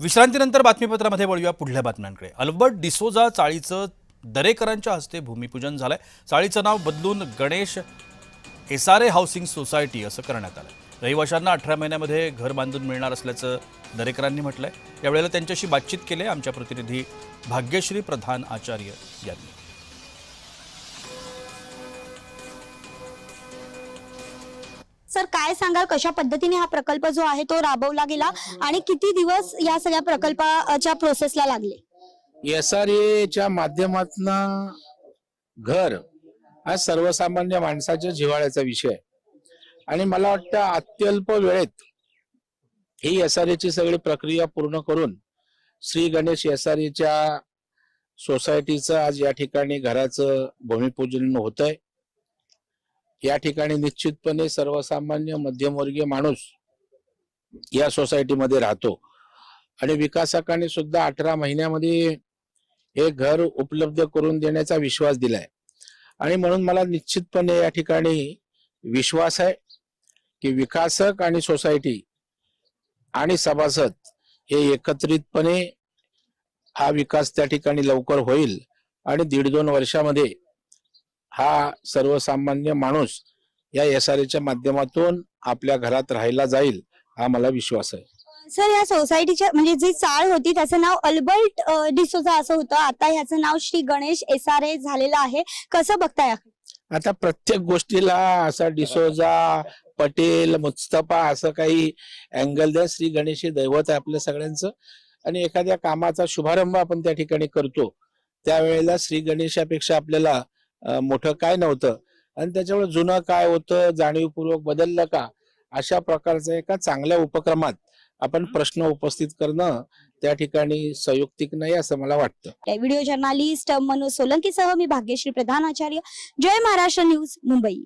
विश्रांतीनंतर बातमीपत्रामध्ये वळूया पुढल्या बातम्यांकडे। अल्बर्ट डिसोजा चाळीचं दरेकरांच्या हस्ते भूमिपूजन झालंय। चाळीचं नाव बदलून गणेश एसारे हाऊसिंग सोसायटी असं करण्यात आलं। रहिवाशांना 18 महिन्यामध्ये घर बांधून मिळणार असल्याचं दरेकरांनी म्हटलंय। यावेळेला त्यांच्याशी बातचीत केली आमच्या प्रतिनिधी भाग्यश्री प्रधान आचार्य यांनी। सर, काय सांगाल कशा पद्धतीने हा प्रकल्प जो आहे तो राबवला गेला आणि किती दिवस या सगळ्या प्रकल्पाच्या प्रोसेसला लागले? एसआरएच्या माध्यमातून घर हा सर्वसामान्य माणसाच्या जिव्हाळ्याचा विषय आहे आणि मला वाटतं अत्यल्प वेळेत ही एसआरएची सगळी प्रक्रिया पूर्ण करून श्री गणेश एसआरएच्या सोसायटीचं आज या ठिकाणी घराचं भूमिपूजन होत आहे। या ठिकाणी निश्चितपणे सर्वसामान्य मध्यमवर्गीय माणूस या सोसायटीमध्ये राहतो आणि विकासकांनी सुद्धा 18 महिन्यामध्ये हे घर उपलब्ध करून देण्याचा विश्वास दिलाय आणि म्हणून मला निश्चितपणे या ठिकाणी विश्वास आहे की विकासक आणि सोसायटी आणि सभासद हे एकत्रितपणे हा विकास त्या ठिकाणी लवकर होईल आणि 1.5-2 वर्षामध्ये हा सर्वसामान्य माणूस या एसआरएच्या माध्यमातून आपल्या घरात राहायला जाईल हा मला विश्वास आहे। सर, या सोसायटीच्या म्हणजे जी चाळ होती त्याचं नाव अल्बर्ट डिसोजा असं होतं, आता ह्याचं नाव श्री गणेश एसआरए झालेलं आहे, कसं बघताय? आता प्रत्येक गोष्टीला असा डिसोजा पटेल मुस्तफा असं काही अँगल द्या। श्री गणेश हे दैवत आहे आपल्या सगळ्यांचं आणि एखाद्या कामाचा शुभारंभ आपण त्या ठिकाणी करतो त्यावेळेला श्री गणेशापेक्षा आपल्याला मोठं काय नव्हतं आणि त्याच्यामुळे जुनं काय होतं जाणीवपूर्वक बदललं का अशा प्रकारचा एका चांगल्या उपक्रमात आपण प्रश्न उपस्थित करणं त्या ठिकाणी संयुक्तिक नाही असं मला वाटतं। व्हिडिओ जर्नलिस्ट मनोज सोलंकी सह मी भाग्यश्री प्रधान आचार्य, जय महाराष्ट्र न्यूज, मुंबई।